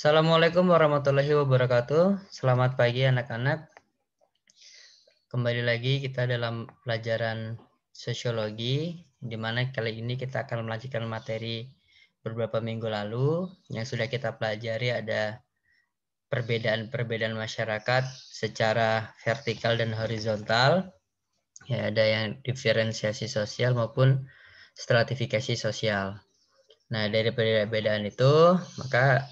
Assalamualaikum warahmatullahi wabarakatuh. Selamat pagi anak-anak. Kembali lagi kita dalam pelajaran sosiologi, di mana kali ini kita akan melanjutkan materi beberapa minggu lalu. Yang sudah kita pelajari ada perbedaan-perbedaan masyarakat secara vertikal dan horizontal. Ya, ada yang diferensiasi sosial maupun stratifikasi sosial. Nah, dari perbedaan itu, maka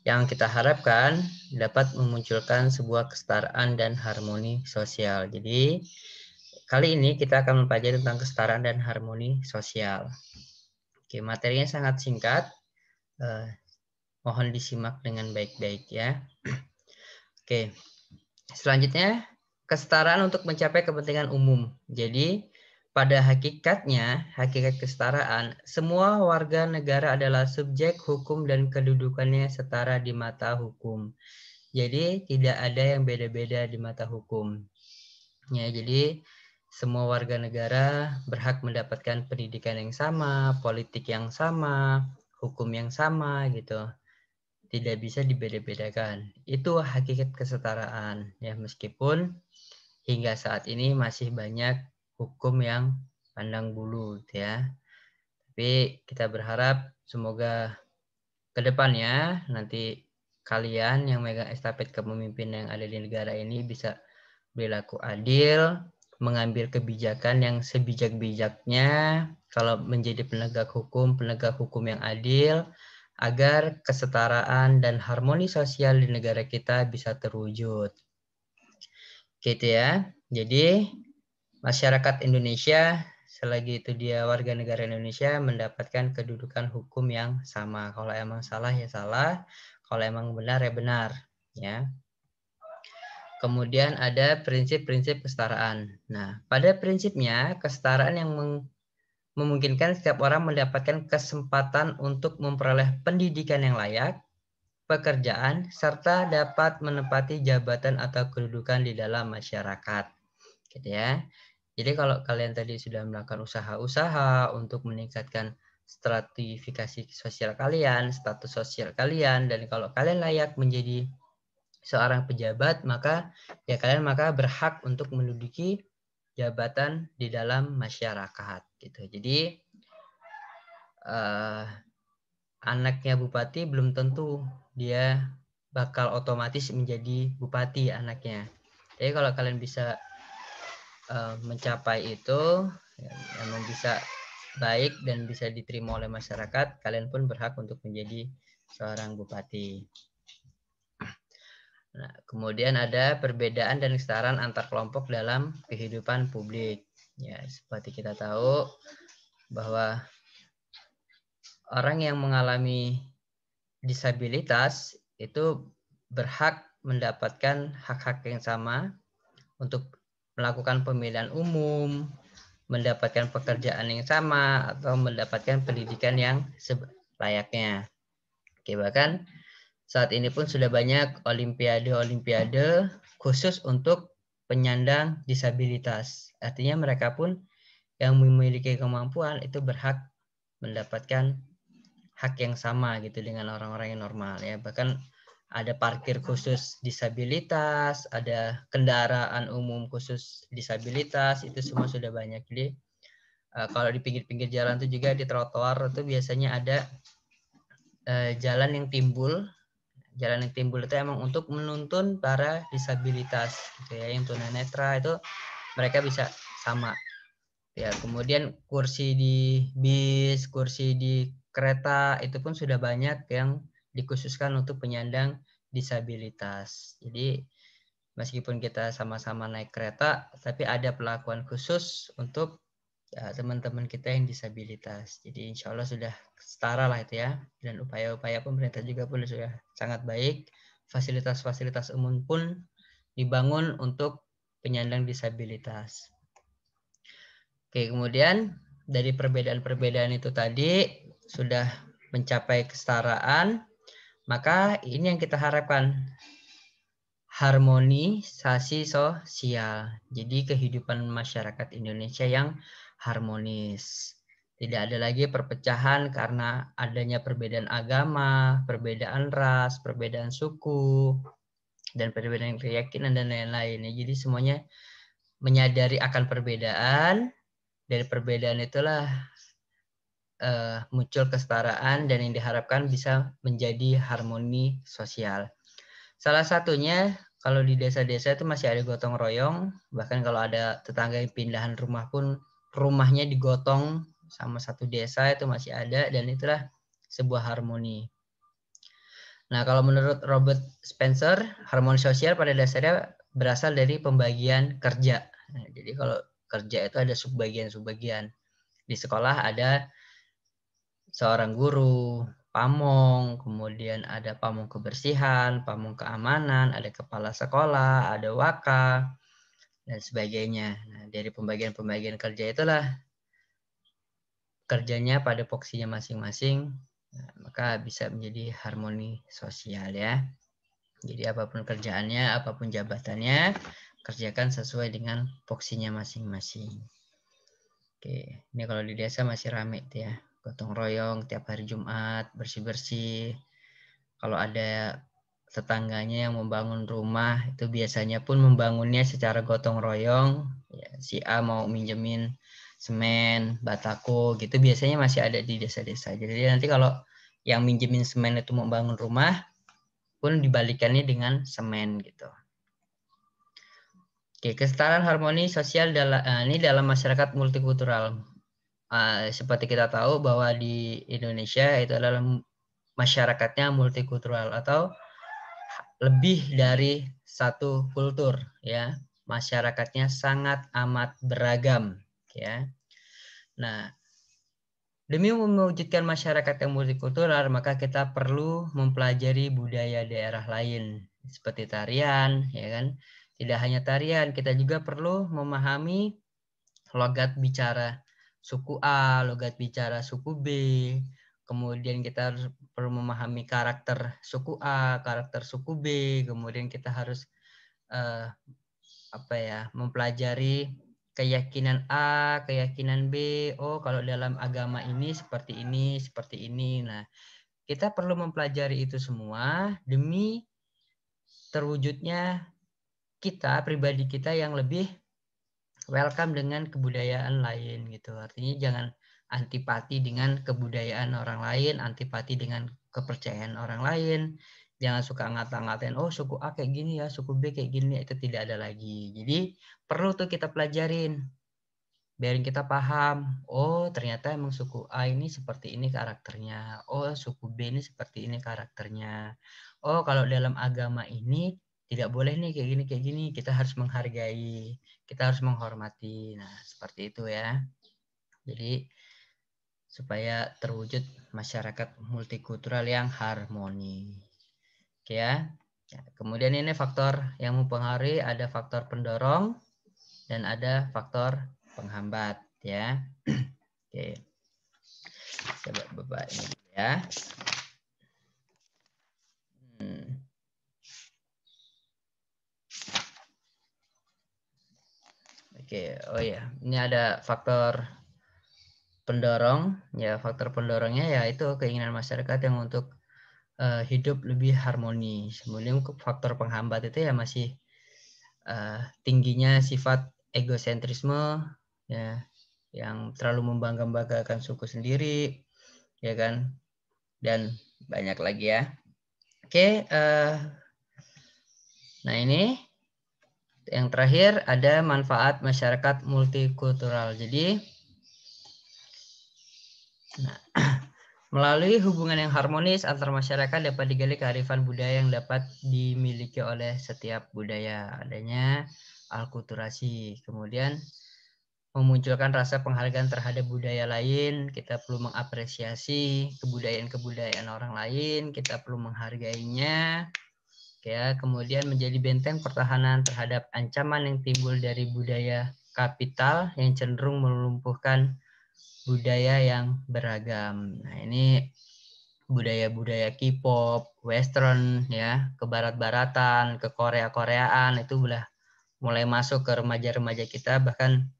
yang kita harapkan dapat memunculkan sebuah kesetaraan dan harmoni sosial. Jadi, kali ini kita akan mempelajari tentang kesetaraan dan harmoni sosial. Oke, materinya sangat singkat. Mohon disimak dengan baik-baik ya. Oke, selanjutnya kesetaraan untuk mencapai kepentingan umum. Jadi, pada hakikatnya, hakikat kesetaraan, semua warga negara adalah subjek hukum dan kedudukannya setara di mata hukum. Jadi tidak ada yang beda-beda di mata hukum. Ya, jadi semua warga negara berhak mendapatkan pendidikan yang sama, politik yang sama, hukum yang sama gitu. Tidak bisa dibeda-bedakan. Itu hakikat kesetaraan ya, meskipun hingga saat ini masih banyak hukum yang pandang bulu ya. Tapi kita berharap semoga ke depannya nanti kalian yang megang estafet kepemimpinan yang ada di negara ini bisa berlaku adil, mengambil kebijakan yang sebijak-bijaknya kalau menjadi penegak hukum yang adil, agar kesetaraan dan harmoni sosial di negara kita bisa terwujud. Gitu ya. Jadi masyarakat Indonesia selagi itu dia warga negara Indonesia mendapatkan kedudukan hukum yang sama. Kalau emang salah ya salah, kalau emang benar ya benar, ya. Kemudian ada prinsip-prinsip kesetaraan. Nah, pada prinsipnya kesetaraan yang memungkinkan setiap orang mendapatkan kesempatan untuk memperoleh pendidikan yang layak, pekerjaan, serta dapat menempati jabatan atau kedudukan di dalam masyarakat. Gitu ya. Jadi kalau kalian tadi sudah melakukan usaha-usaha untuk meningkatkan stratifikasi sosial kalian, status sosial kalian, dan kalau kalian layak menjadi seorang pejabat, maka ya kalian berhak untuk menduduki jabatan di dalam masyarakat gitu. Jadi anaknya bupati belum tentu dia bakal otomatis menjadi bupati anaknya. Jadi kalau kalian bisa mencapai itu yang bisa baik dan bisa diterima oleh masyarakat, kalian pun berhak untuk menjadi seorang bupati. Nah, kemudian ada perbedaan dan kesetaraan antar kelompok dalam kehidupan publik. Ya, seperti kita tahu bahwa orang yang mengalami disabilitas itu berhak mendapatkan hak-hak yang sama untuk melakukan pemilihan umum, mendapatkan pekerjaan yang sama, atau mendapatkan pendidikan yang layaknya. Oke, bahkan saat ini pun sudah banyak olimpiade khusus untuk penyandang disabilitas. Artinya mereka pun yang memiliki kemampuan itu berhak mendapatkan hak yang sama gitu dengan orang-orang yang normal ya. Bahkan ada parkir khusus disabilitas, ada kendaraan umum khusus disabilitas, itu semua sudah banyak. Jadi kalau di pinggir-pinggir jalan itu juga di trotoar itu biasanya ada jalan yang timbul. Jalan yang timbul itu emang untuk menuntun para disabilitas gitu ya, yang tunanetra itu mereka bisa sama. Ya, kemudian kursi di bis, kursi di kereta itu pun sudah banyak yang dikhususkan untuk penyandang disabilitas. Jadi meskipun kita sama-sama naik kereta, tapi ada perlakuan khusus untuk ya, teman-teman kita yang disabilitas. Jadi insya Allah sudah setara lah itu ya. Dan upaya-upaya pemerintah juga pun sudah sangat baik. Fasilitas-fasilitas umum pun dibangun untuk penyandang disabilitas. Oke, kemudian dari perbedaan-perbedaan itu tadi sudah mencapai kesetaraan, maka ini yang kita harapkan, harmonisasi sosial. Jadi kehidupan masyarakat Indonesia yang harmonis. Tidak ada lagi perpecahan karena adanya perbedaan agama, perbedaan ras, perbedaan suku, dan perbedaan keyakinan dan lain-lain. Jadi semuanya menyadari akan perbedaan. Dari perbedaan itulah muncul kesetaraan dan yang diharapkan bisa menjadi harmoni sosial. Salah satunya kalau di desa-desa itu masih ada gotong royong, bahkan kalau ada tetangga yang pindahan rumah pun rumahnya digotong sama satu desa itu masih ada, dan itulah sebuah harmoni. Nah, kalau menurut Robert Spencer, harmoni sosial pada dasarnya berasal dari pembagian kerja. Nah, jadi kalau kerja itu ada subbagian-subbagian. Di sekolah ada seorang guru, pamong, kemudian ada pamong kebersihan, pamong keamanan, ada kepala sekolah, ada waka, dan sebagainya. Nah, dari pembagian-pembagian kerja itulah kerjanya pada porsinya masing-masing, nah, maka bisa menjadi harmoni sosial ya. Jadi apapun kerjaannya, apapun jabatannya, kerjakan sesuai dengan porsinya masing-masing. Oke, ini kalau di desa masih rame tuh ya. Gotong royong tiap hari Jumat, bersih-bersih. Kalau ada tetangganya yang membangun rumah, itu biasanya pun membangunnya secara gotong royong. Ya, si A mau minjemin semen, batako, gitu biasanya masih ada di desa-desa. Jadi nanti kalau yang minjemin semen itu membangun rumah, pun dibalikannya dengan semen gitu. Oke, kesetaraan harmoni sosial ini dalam masyarakat multikultural. Seperti kita tahu bahwa di Indonesia itu adalah masyarakatnya multikultural atau lebih dari satu kultur ya. Masyarakatnya sangat amat beragam ya. Nah, demi mewujudkan masyarakat yang multikultural, maka kita perlu mempelajari budaya daerah lain seperti tarian ya kan. Tidak hanya tarian, kita juga perlu memahami logat bicara suku A, logat bicara suku B. Kemudian kita harus perlu memahami karakter suku A, karakter suku B. Kemudian kita harus mempelajari keyakinan A, keyakinan B. Oh, kalau dalam agama ini seperti ini, seperti ini. Nah, kita perlu mempelajari itu semua demi terwujudnya kita, pribadi kita yang lebih welcome dengan kebudayaan lain gitu. Artinya jangan antipati dengan kebudayaan orang lain, antipati dengan kepercayaan orang lain. Jangan suka ngata-ngatain, oh suku A kayak gini ya, suku B kayak gini, itu tidak ada lagi. Jadi perlu tuh kita pelajarin, biarin kita paham, oh ternyata emang suku A ini seperti ini karakternya, oh suku B ini seperti ini karakternya. Oh kalau dalam agama ini tidak boleh nih kayak gini, kita harus menghargai, kita harus menghormati. Nah seperti itu ya. Jadi supaya terwujud masyarakat multikultural yang harmoni. Oke ya. Kemudian ini faktor yang mempengaruhi, ada faktor pendorong dan ada faktor penghambat ya. Oke. Coba Bapak ini ya. Oke, oh ya, ini ada faktor pendorong ya. Faktor pendorongnya ya itu keinginan masyarakat yang untuk hidup lebih harmonis. Kemudian faktor penghambat itu ya masih tingginya sifat egosentrisme ya, yang terlalu membangga-banggakan suku sendiri ya kan, dan banyak lagi ya. Oke, nah ini yang terakhir ada manfaat masyarakat multikultural. Jadi melalui hubungan yang harmonis antar masyarakat dapat digali kearifan budaya yang dapat dimiliki oleh setiap budaya. Adanya alkulturasi. Kemudian memunculkan rasa penghargaan terhadap budaya lain. Kita perlu mengapresiasi kebudayaan-kebudayaan orang lain. Kita perlu menghargainya. Ya, kemudian menjadi benteng pertahanan terhadap ancaman yang timbul dari budaya kapital yang cenderung melumpuhkan budaya yang beragam. Nah, ini budaya-budaya K-pop, western ya, ke barat-baratan, ke Korea-Koreaan itu udah mulai masuk ke remaja-remaja kita, bahkan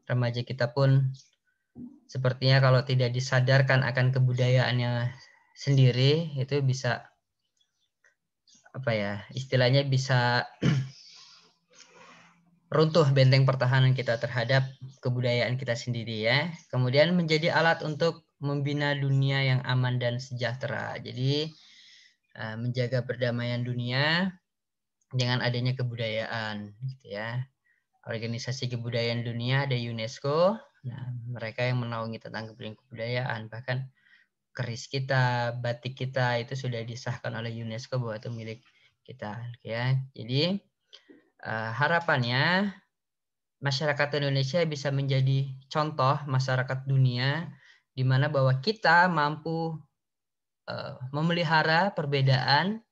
remaja kita pun sepertinya kalau tidak disadarkan akan kebudayaannya sendiri, itu bisa apa ya, istilahnya bisa runtuh benteng pertahanan kita terhadap kebudayaan kita sendiri ya. Kemudian menjadi alat untuk membina dunia yang aman dan sejahtera. Jadi menjaga perdamaian dunia dengan adanya kebudayaan gitu ya. Organisasi Kebudayaan Dunia ada UNESCO. Nah, mereka yang menaungi tentang kebudayaan, bahkan keris kita, batik kita itu sudah disahkan oleh UNESCO bahwa itu milik kita ya. Jadi harapannya masyarakat Indonesia bisa menjadi contoh masyarakat dunia di mana bahwa kita mampu memelihara perbedaan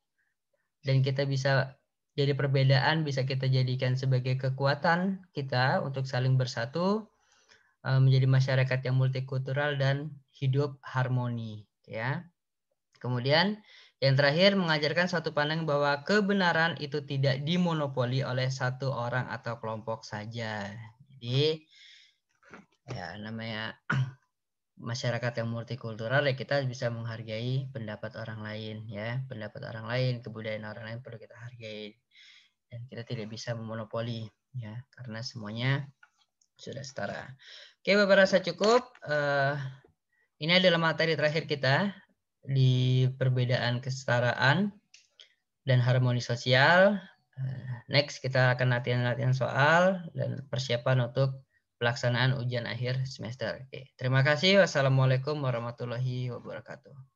dan kita bisa jadi perbedaan bisa kita jadikan sebagai kekuatan kita untuk saling bersatu menjadi masyarakat yang multikultural dan hidup harmoni ya. Kemudian yang terakhir mengajarkan satu pandangan bahwa kebenaran itu tidak dimonopoli oleh satu orang atau kelompok saja. Jadi ya namanya masyarakat yang multikultural ya kita bisa menghargai pendapat orang lain ya, pendapat orang lain, kebudayaan orang lain perlu kita hargai dan kita tidak bisa memonopoli ya karena semuanya sudah setara. Oke, Bapak rasa cukup. Ini adalah materi terakhir kita di perbedaan kesetaraan dan harmoni sosial. Next kita akan latihan-latihan soal dan persiapan untuk pelaksanaan ujian akhir semester. Oke, terima kasih. Wassalamualaikum warahmatullahi wabarakatuh.